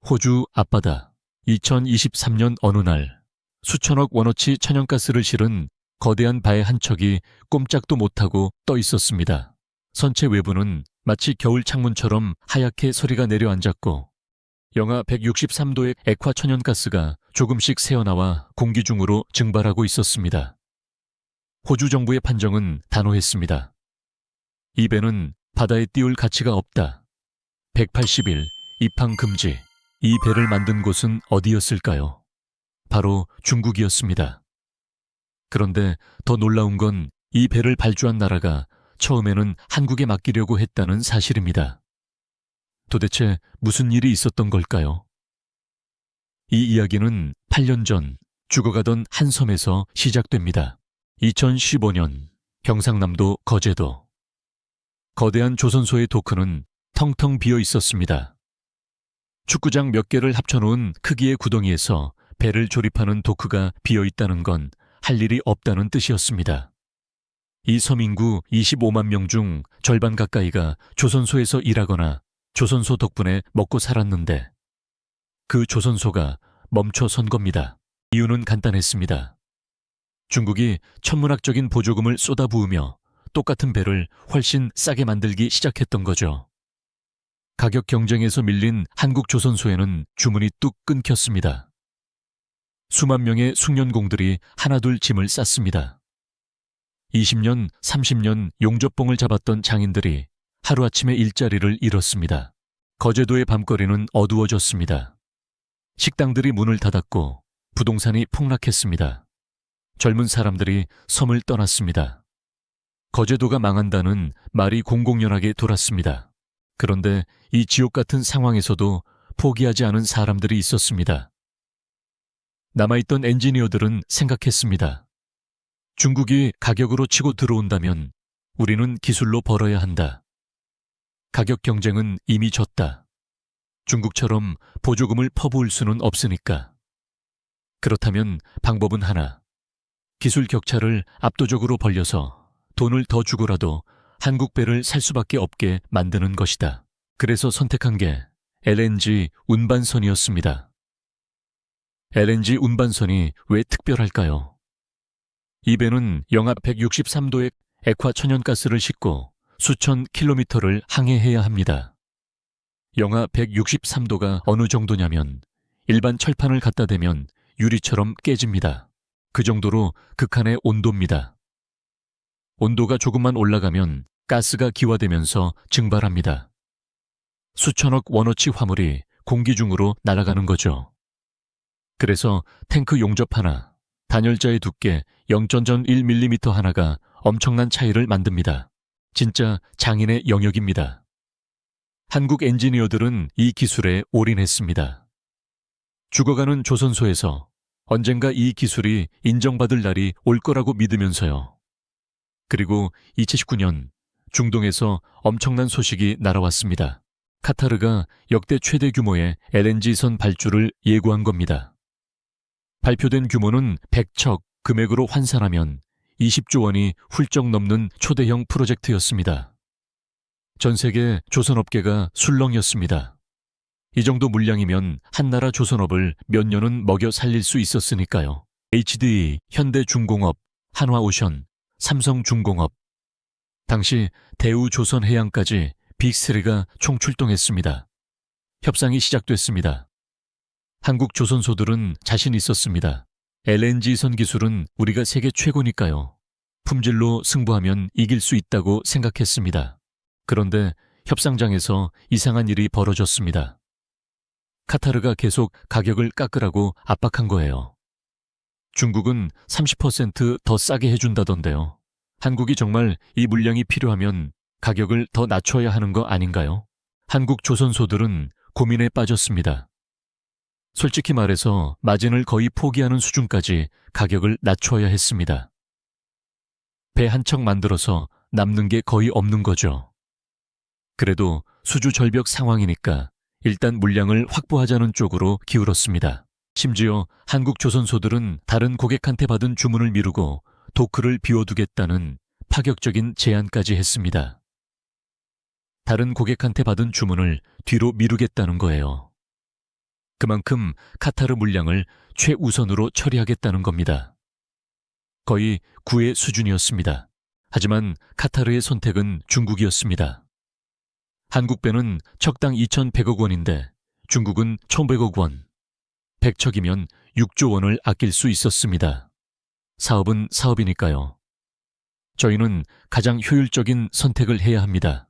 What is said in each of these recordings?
호주 앞바다 2023년 어느 날 수천억 원어치 천연가스를 실은 거대한 배 한 척이 꼼짝도 못하고 떠 있었습니다. 선체 외부는 마치 겨울 창문처럼 하얗게 서리가 내려앉았고 영하 163도의 액화 천연가스가 조금씩 새어나와 공기 중으로 증발하고 있었습니다. 호주 정부의 판정은 단호했습니다. 이 배는 바다에 띄울 가치가 없다. 180일 입항 금지. 이 배를 만든 곳은 어디였을까요? 바로 중국이었습니다. 그런데 더 놀라운 건 이 배를 발주한 나라가 처음에는 한국에 맡기려고 했다는 사실입니다. 도대체 무슨 일이 있었던 걸까요? 이 이야기는 8년 전 죽어가던 한 섬에서 시작됩니다. 2015년 경상남도 거제도. 거대한 조선소의 도크는 텅텅 비어 있었습니다. 축구장 몇 개를 합쳐놓은 크기의 구덩이에서 배를 조립하는 도크가 비어 있다는 건 할 일이 없다는 뜻이었습니다. 이 섬 인구 25만 명 중 절반 가까이가 조선소에서 일하거나 조선소 덕분에 먹고 살았는데 그 조선소가 멈춰선 겁니다. 이유는 간단했습니다. 중국이 천문학적인 보조금을 쏟아부으며 똑같은 배를 훨씬 싸게 만들기 시작했던 거죠. 가격 경쟁에서 밀린 한국 조선소에는 주문이 뚝 끊겼습니다. 수만 명의 숙련공들이 하나둘 짐을 쌌습니다. 20년, 30년 용접봉을 잡았던 장인들이 하루아침에 일자리를 잃었습니다. 거제도의 밤거리는 어두워졌습니다. 식당들이 문을 닫았고 부동산이 폭락했습니다. 젊은 사람들이 섬을 떠났습니다. 거제도가 망한다는 말이 공공연하게 돌았습니다. 그런데 이 지옥 같은 상황에서도 포기하지 않은 사람들이 있었습니다. 남아있던 엔지니어들은 생각했습니다. 중국이 가격으로 치고 들어온다면 우리는 기술로 벌어야 한다. 가격 경쟁은 이미 졌다. 중국처럼 보조금을 퍼부을 수는 없으니까. 그렇다면 방법은 하나. 기술 격차를 압도적으로 벌려서 돈을 더 주고라도 한국 배를 살 수밖에 없게 만드는 것이다. 그래서 선택한 게 LNG 운반선이었습니다. LNG 운반선이 왜 특별할까요? 이 배는 영하 163도의 액화 천연가스를 싣고 수천 킬로미터를 항해해야 합니다. 영하 163도가 어느 정도냐면 일반 철판을 갖다 대면 유리처럼 깨집니다. 그 정도로 극한의 온도입니다. 온도가 조금만 올라가면 가스가 기화되면서 증발합니다. 수천억 원어치 화물이 공기 중으로 날아가는 거죠. 그래서 탱크 용접 하나, 단열자의 두께 0.1mm 하나가 엄청난 차이를 만듭니다. 진짜 장인의 영역입니다. 한국 엔지니어들은 이 기술에 올인했습니다. 죽어가는 조선소에서 언젠가 이 기술이 인정받을 날이 올 거라고 믿으면서요. 그리고 2019년 중동에서 엄청난 소식이 날아왔습니다. 카타르가 역대 최대 규모의 LNG선 발주를 예고한 겁니다. 발표된 규모는 100척 금액으로 환산하면 20조 원이 훌쩍 넘는 초대형 프로젝트였습니다. 전 세계 조선업계가 술렁였습니다. 이 정도 물량이면 한나라 조선업을 몇 년은 먹여 살릴 수 있었으니까요. HDE, 현대중공업, 한화오션, 삼성중공업, 당시 대우조선해양까지 빅3가 총출동했습니다. 협상이 시작됐습니다. 한국 조선소들은 자신 있었습니다. LNG선 기술은 우리가 세계 최고니까요. 품질로 승부하면 이길 수 있다고 생각했습니다. 그런데 협상장에서 이상한 일이 벌어졌습니다. 카타르가 계속 가격을 깎으라고 압박한 거예요. 중국은 30% 더 싸게 해준다던데요. 한국이 정말 이 물량이 필요하면 가격을 더 낮춰야 하는 거 아닌가요? 한국 조선소들은 고민에 빠졌습니다. 솔직히 말해서 마진을 거의 포기하는 수준까지 가격을 낮춰야 했습니다. 배 한 척 만들어서 남는 게 거의 없는 거죠. 그래도 수주절벽 상황이니까 일단 물량을 확보하자는 쪽으로 기울었습니다. 심지어 한국 조선소들은 다른 고객한테 받은 주문을 미루고 도크를 비워두겠다는 파격적인 제안까지 했습니다. 다른 고객한테 받은 주문을 뒤로 미루겠다는 거예요. 그만큼 카타르 물량을 최우선으로 처리하겠다는 겁니다. 거의 구의 수준이었습니다. 하지만 카타르의 선택은 중국이었습니다. 한국 배는 척당 2,100억 원인데 중국은 1,100억 원. 100척이면 6조 원을 아낄 수 있었습니다. 사업은 사업이니까요. 저희는 가장 효율적인 선택을 해야 합니다.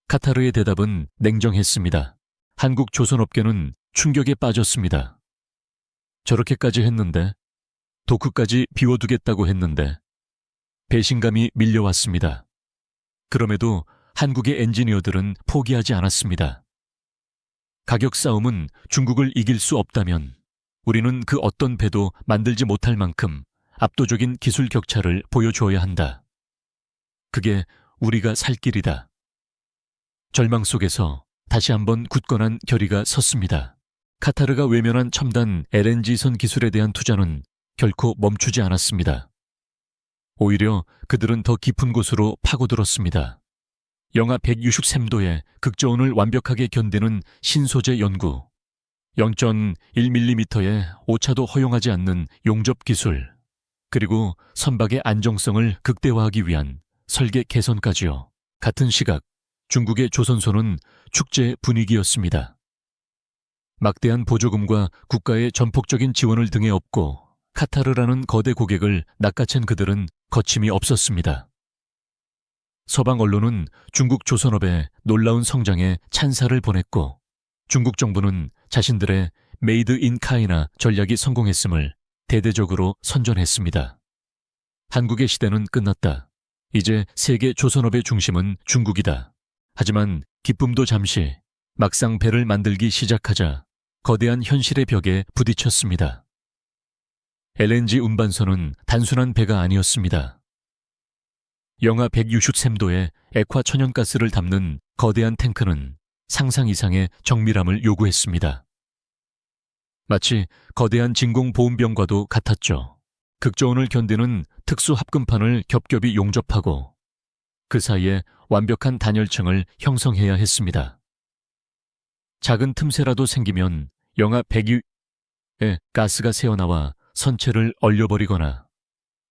카타르의 대답은 냉정했습니다. 한국 조선업계는 충격에 빠졌습니다. 저렇게까지 했는데, 도크까지 비워두겠다고 했는데, 배신감이 밀려왔습니다. 그럼에도 한국의 엔지니어들은 포기하지 않았습니다. 가격 싸움은 중국을 이길 수 없다면 우리는 그 어떤 배도 만들지 못할 만큼 압도적인 기술 격차를 보여줘야 한다. 그게 우리가 살 길이다. 절망 속에서 다시 한번 굳건한 결의가 섰습니다. 카타르가 외면한 첨단 LNG선 기술에 대한 투자는 결코 멈추지 않았습니다. 오히려 그들은 더 깊은 곳으로 파고들었습니다. 영하 163도의 극저온을 완벽하게 견디는 신소재 연구, 0.1mm의 오차도 허용하지 않는 용접 기술, 그리고 선박의 안정성을 극대화하기 위한 설계 개선까지요. 같은 시각 중국의 조선소는 축제 분위기였습니다. 막대한 보조금과 국가의 전폭적인 지원을 등에 업고 카타르라는 거대 고객을 낚아챈 그들은 거침이 없었습니다. 서방 언론은 중국 조선업의 놀라운 성장에 찬사를 보냈고 중국 정부는 자신들의 메이드 인 카이나 전략이 성공했음을 대대적으로 선전했습니다. 한국의 시대는 끝났다. 이제 세계 조선업의 중심은 중국이다. 하지만 기쁨도 잠시, 막상 배를 만들기 시작하자 거대한 현실의 벽에 부딪혔습니다. LNG 운반선은 단순한 배가 아니었습니다. 영하 163도의 액화 천연가스를 담는 거대한 탱크는 상상 이상의 정밀함을 요구했습니다. 마치 거대한 진공보온병과도 같았죠. 극저온을 견디는 특수 합금판을 겹겹이 용접하고 그 사이에 완벽한 단열층을 형성해야 했습니다. 작은 틈새라도 생기면 영하 102의 가스가 새어나와 선체를 얼려버리거나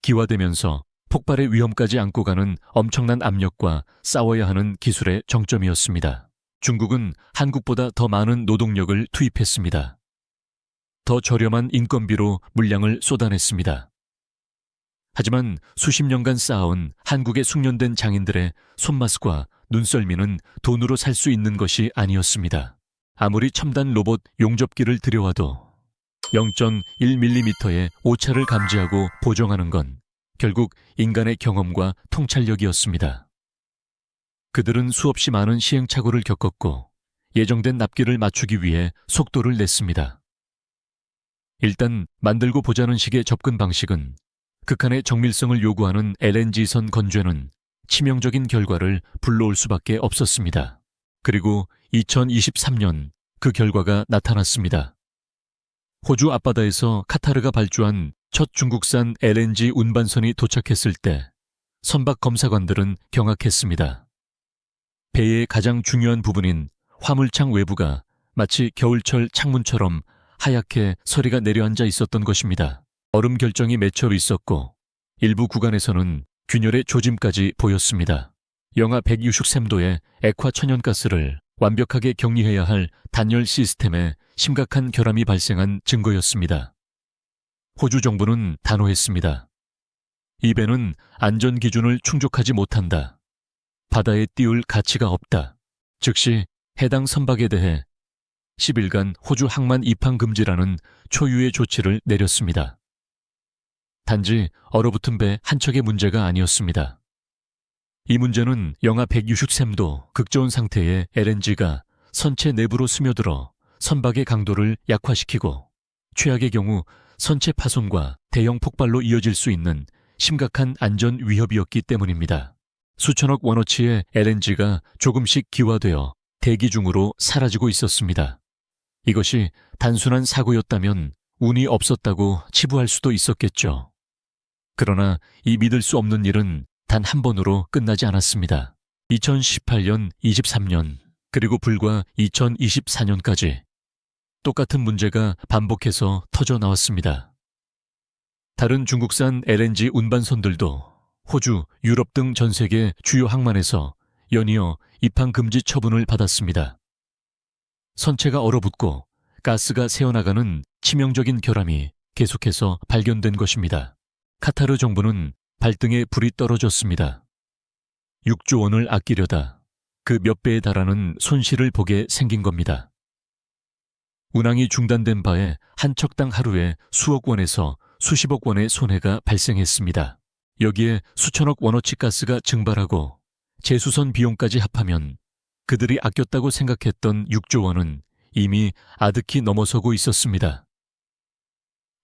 기화되면서 폭발의 위험까지 안고 가는 엄청난 압력과 싸워야 하는 기술의 정점이었습니다. 중국은 한국보다 더 많은 노동력을 투입했습니다. 더 저렴한 인건비로 물량을 쏟아냈습니다. 하지만 수십 년간 쌓아온 한국의 숙련된 장인들의 손맛과 눈썰미는 돈으로 살 수 있는 것이 아니었습니다. 아무리 첨단 로봇 용접기를 들여와도 0.1mm의 오차를 감지하고 보정하는 건 결국 인간의 경험과 통찰력이었습니다. 그들은 수없이 많은 시행착오를 겪었고 예정된 납기를 맞추기 위해 속도를 냈습니다. 일단 만들고 보자는 식의 접근 방식은 극한의 정밀성을 요구하는 LNG선 건조는 치명적인 결과를 불러올 수밖에 없었습니다. 그리고 2023년 그 결과가 나타났습니다. 호주 앞바다에서 카타르가 발주한 첫 중국산 LNG 운반선이 도착했을 때 선박 검사관들은 경악했습니다. 배의 가장 중요한 부분인 화물창 외부가 마치 겨울철 창문처럼 하얗게 서리가 내려앉아 있었던 것입니다. 얼음 결정이 맺혀 있었고 일부 구간에서는 균열의 조짐까지 보였습니다. 영하 163도의 액화 천연가스를 완벽하게 격리해야 할 단열 시스템에 심각한 결함이 발생한 증거였습니다. 호주 정부는 단호했습니다. 이 배는 안전 기준을 충족하지 못한다. 바다에 띄울 가치가 없다. 즉시 해당 선박에 대해 10일간 호주 항만 입항 금지라는 초유의 조치를 내렸습니다. 단지 얼어붙은 배 한 척의 문제가 아니었습니다. 이 문제는 영하 163도 극저온 상태의 LNG가 선체 내부로 스며들어 선박의 강도를 약화시키고 최악의 경우 선체 파손과 대형 폭발로 이어질 수 있는 심각한 안전 위협이었기 때문입니다. 수천억 원어치의 LNG가 조금씩 기화되어 대기 중으로 사라지고 있었습니다. 이것이 단순한 사고였다면 운이 없었다고 치부할 수도 있었겠죠. 그러나 이 믿을 수 없는 일은 단 한 번으로 끝나지 않았습니다. 2018년, 23년, 그리고 불과 2024년까지 똑같은 문제가 반복해서 터져 나왔습니다. 다른 중국산 LNG 운반선들도 호주, 유럽 등 전 세계 주요 항만에서 연이어 입항 금지 처분을 받았습니다. 선체가 얼어붙고 가스가 새어나가는 치명적인 결함이 계속해서 발견된 것입니다. 카타르 정부는 발등에 불이 떨어졌습니다. 6조 원을 아끼려다 그 몇 배에 달하는 손실을 보게 생긴 겁니다. 운항이 중단된 바에 한 척당 하루에 수억 원에서 수십억 원의 손해가 발생했습니다. 여기에 수천억 원어치 가스가 증발하고 재수선 비용까지 합하면 그들이 아꼈다고 생각했던 6조 원은 이미 아득히 넘어서고 있었습니다.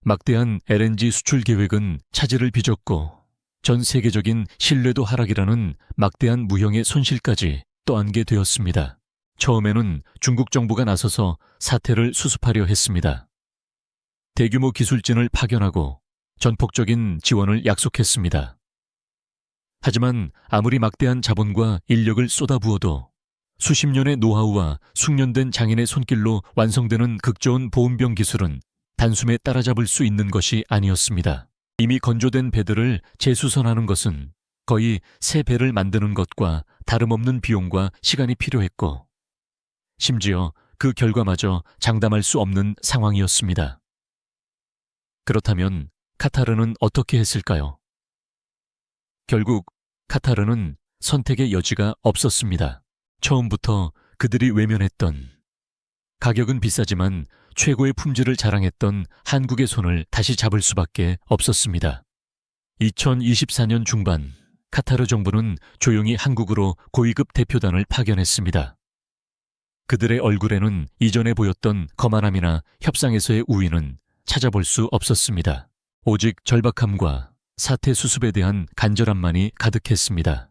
막대한 LNG 수출 계획은 차질을 빚었고 전 세계적인 신뢰도 하락이라는 막대한 무형의 손실까지 떠안게 되었습니다. 처음에는 중국 정부가 나서서 사태를 수습하려 했습니다. 대규모 기술진을 파견하고 전폭적인 지원을 약속했습니다. 하지만 아무리 막대한 자본과 인력을 쏟아부어도 수십 년의 노하우와 숙련된 장인의 손길로 완성되는 극저온 보온병 기술은 단숨에 따라잡을 수 있는 것이 아니었습니다. 이미 건조된 배들을 재수선하는 것은 거의 새 배를 만드는 것과 다름없는 비용과 시간이 필요했고 심지어 그 결과마저 장담할 수 없는 상황이었습니다. 그렇다면 카타르는 어떻게 했을까요? 결국 카타르는 선택의 여지가 없었습니다. 처음부터 그들이 외면했던 가격은 비싸지만 최고의 품질을 자랑했던 한국의 손을 다시 잡을 수밖에 없었습니다. 2024년 중반 카타르 정부는 조용히 한국으로 고위급 대표단을 파견했습니다. 그들의 얼굴에는 이전에 보였던 거만함이나 협상에서의 우위는 찾아볼 수 없었습니다. 오직 절박함과 사태 수습에 대한 간절함만이 가득했습니다.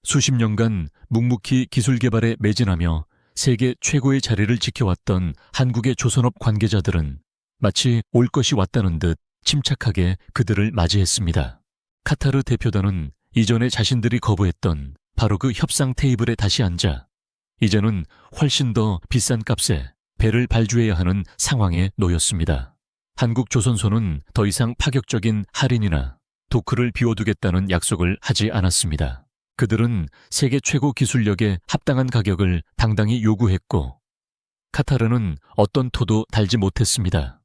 수십 년간 묵묵히 기술 개발에 매진하며 세계 최고의 자리를 지켜왔던 한국의 조선업 관계자들은 마치 올 것이 왔다는 듯 침착하게 그들을 맞이했습니다. 카타르 대표단은 이전에 자신들이 거부했던 바로 그 협상 테이블에 다시 앉아 이제는 훨씬 더 비싼 값에 배를 발주해야 하는 상황에 놓였습니다. 한국 조선소는 더 이상 파격적인 할인이나 도크를 비워두겠다는 약속을 하지 않았습니다. 그들은 세계 최고 기술력에 합당한 가격을 당당히 요구했고 카타르는 어떤 토도 달지 못했습니다.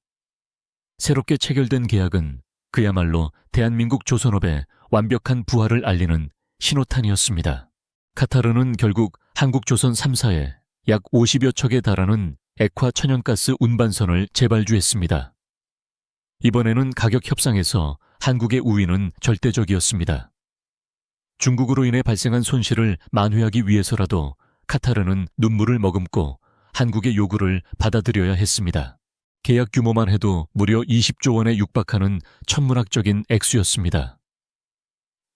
새롭게 체결된 계약은 그야말로 대한민국 조선업의 완벽한 부활을 알리는 신호탄이었습니다. 카타르는 결국 한국조선 3사에 약 50여 척에 달하는 액화 천연가스 운반선을 재발주했습니다. 이번에는 가격 협상에서 한국의 우위는 절대적이었습니다. 중국으로 인해 발생한 손실을 만회하기 위해서라도 카타르는 눈물을 머금고 한국의 요구를 받아들여야 했습니다. 계약 규모만 해도 무려 20조 원에 육박하는 천문학적인 액수였습니다.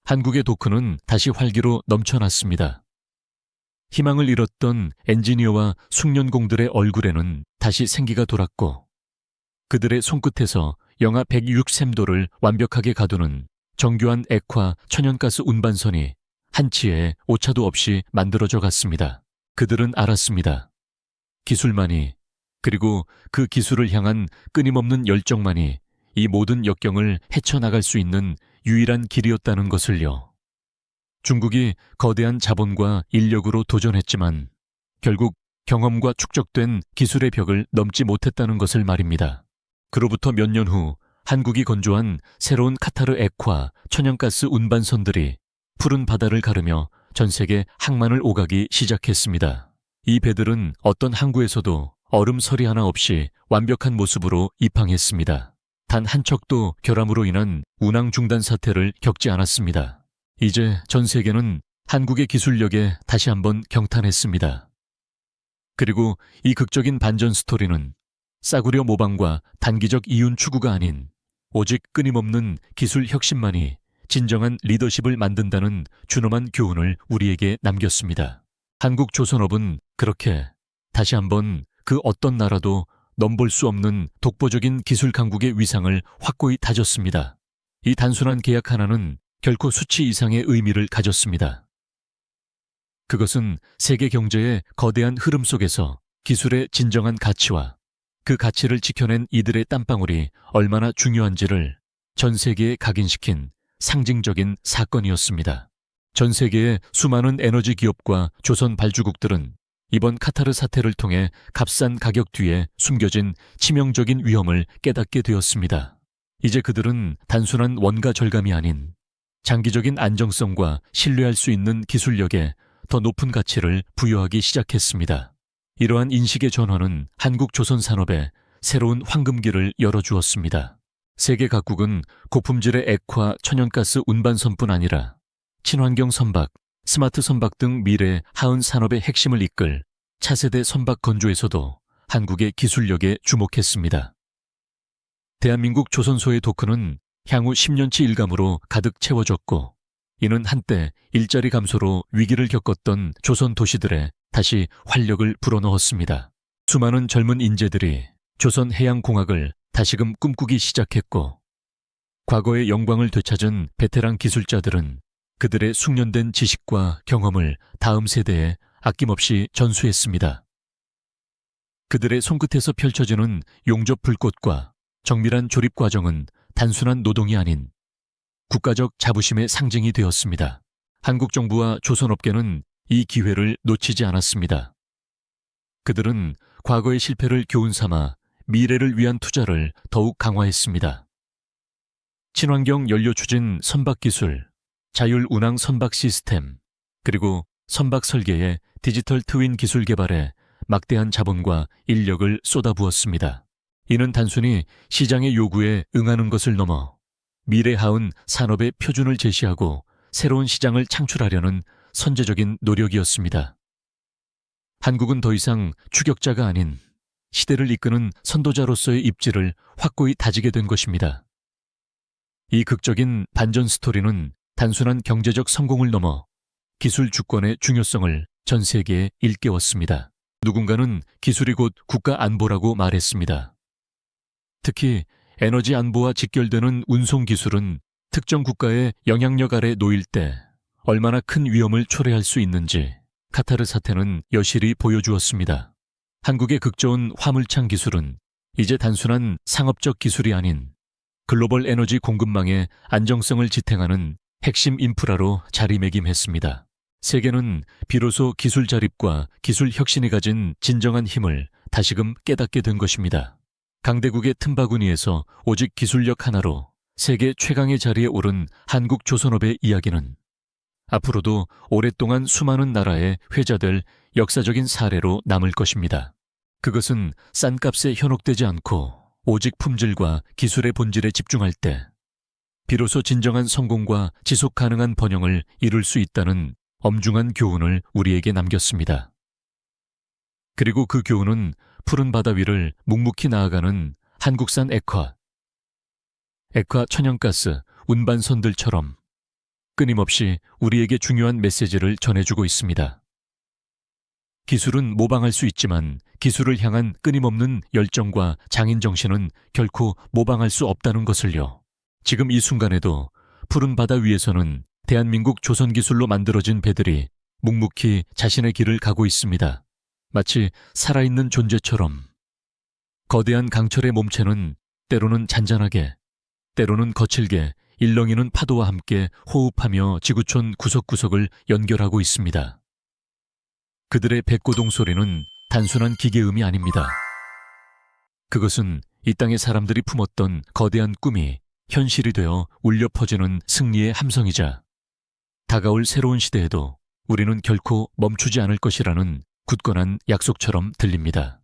한국의 도크는 다시 활기로 넘쳐났습니다. 희망을 잃었던 엔지니어와 숙련공들의 얼굴에는 다시 생기가 돌았고 그들의 손끝에서 영하 106셈도를 완벽하게 가두는 정교한 액화 천연가스 운반선이 한치의 오차도 없이 만들어져 갔습니다. 그들은 알았습니다. 기술만이 그리고 그 기술을 향한 끊임없는 열정만이 이 모든 역경을 헤쳐나갈 수 있는 유일한 길이었다는 것을요. 중국이 거대한 자본과 인력으로 도전했지만 결국 경험과 축적된 기술의 벽을 넘지 못했다는 것을 말입니다. 그로부터 몇 년 후 한국이 건조한 새로운 카타르 액화 천연가스 운반선들이 푸른 바다를 가르며 전 세계 항만을 오가기 시작했습니다. 이 배들은 어떤 항구에서도 얼음 서리 하나 없이 완벽한 모습으로 입항했습니다. 단 한 척도 결함으로 인한 운항 중단 사태를 겪지 않았습니다. 이제 전 세계는 한국의 기술력에 다시 한번 경탄했습니다. 그리고 이 극적인 반전 스토리는 싸구려 모방과 단기적 이윤 추구가 아닌 오직 끊임없는 기술 혁신만이 진정한 리더십을 만든다는 준엄한 교훈을 우리에게 남겼습니다. 한국 조선업은 그렇게 다시 한번 그 어떤 나라도 넘볼 수 없는 독보적인 기술 강국의 위상을 확고히 다졌습니다. 이 단순한 계약 하나는 결코 수치 이상의 의미를 가졌습니다. 그것은 세계 경제의 거대한 흐름 속에서 기술의 진정한 가치와 그 가치를 지켜낸 이들의 땀방울이 얼마나 중요한지를 전 세계에 각인시킨 상징적인 사건이었습니다. 전 세계의 수많은 에너지 기업과 조선 발주국들은 이번 카타르 사태를 통해 값싼 가격 뒤에 숨겨진 치명적인 위험을 깨닫게 되었습니다. 이제 그들은 단순한 원가 절감이 아닌 장기적인 안정성과 신뢰할 수 있는 기술력에 더 높은 가치를 부여하기 시작했습니다. 이러한 인식의 전환은 한국 조선 산업에 새로운 황금기를 열어주었습니다. 세계 각국은 고품질의 액화, 천연가스 운반선뿐 아니라 친환경 선박, 스마트 선박 등 미래 하은 산업의 핵심을 이끌 차세대 선박 건조에서도 한국의 기술력에 주목했습니다. 대한민국 조선소의 도크는 향후 10년치 일감으로 가득 채워졌고, 이는 한때 일자리 감소로 위기를 겪었던 조선 도시들에 다시 활력을 불어넣었습니다. 수많은 젊은 인재들이 조선 해양공학을 다시금 꿈꾸기 시작했고, 과거의 영광을 되찾은 베테랑 기술자들은 그들의 숙련된 지식과 경험을 다음 세대에 아낌없이 전수했습니다. 그들의 손끝에서 펼쳐지는 용접 불꽃과 정밀한 조립 과정은 단순한 노동이 아닌 국가적 자부심의 상징이 되었습니다. 한국 정부와 조선업계는 이 기회를 놓치지 않았습니다. 그들은 과거의 실패를 교훈 삼아 미래를 위한 투자를 더욱 강화했습니다. 친환경 연료 추진 선박 기술, 자율 운항 선박 시스템, 그리고 선박 설계의 디지털 트윈 기술 개발에 막대한 자본과 인력을 쏟아부었습니다. 이는 단순히 시장의 요구에 응하는 것을 넘어 미래하운 산업의 표준을 제시하고 새로운 시장을 창출하려는 선제적인 노력이었습니다. 한국은 더 이상 추격자가 아닌 시대를 이끄는 선도자로서의 입지를 확고히 다지게 된 것입니다. 이 극적인 반전 스토리는 단순한 경제적 성공을 넘어 기술 주권의 중요성을 전 세계에 일깨웠습니다. 누군가는 기술이 곧 국가 안보라고 말했습니다. 특히 에너지 안보와 직결되는 운송 기술은 특정 국가의 영향력 아래 놓일 때 얼마나 큰 위험을 초래할 수 있는지 카타르 사태는 여실히 보여주었습니다. 한국의 극저온 화물창 기술은 이제 단순한 상업적 기술이 아닌 글로벌 에너지 공급망의 안정성을 지탱하는 핵심 인프라로 자리매김했습니다. 세계는 비로소 기술 자립과 기술 혁신이 가진 진정한 힘을 다시금 깨닫게 된 것입니다. 강대국의 틈바구니에서 오직 기술력 하나로 세계 최강의 자리에 오른 한국 조선업의 이야기는 앞으로도 오랫동안 수많은 나라에 회자될 역사적인 사례로 남을 것입니다. 그것은 싼 값에 현혹되지 않고 오직 품질과 기술의 본질에 집중할 때 비로소 진정한 성공과 지속 가능한 번영을 이룰 수 있다는 엄중한 교훈을 우리에게 남겼습니다. 그리고 그 교훈은 푸른 바다 위를 묵묵히 나아가는 한국산 액화 천연가스 운반선들처럼 끊임없이 우리에게 중요한 메시지를 전해주고 있습니다. 기술은 모방할 수 있지만 기술을 향한 끊임없는 열정과 장인정신은 결코 모방할 수 없다는 것을요. 지금 이 순간에도 푸른 바다 위에서는 대한민국 조선기술로 만들어진 배들이 묵묵히 자신의 길을 가고 있습니다. 마치 살아있는 존재처럼. 거대한 강철의 몸체는 때로는 잔잔하게, 때로는 거칠게 일렁이는 파도와 함께 호흡하며 지구촌 구석구석을 연결하고 있습니다. 그들의 백고동 소리는 단순한 기계음이 아닙니다. 그것은 이 땅의 사람들이 품었던 거대한 꿈이 현실이 되어 울려 퍼지는 승리의 함성이자 다가올 새로운 시대에도 우리는 결코 멈추지 않을 것이라는 굳건한 약속처럼 들립니다.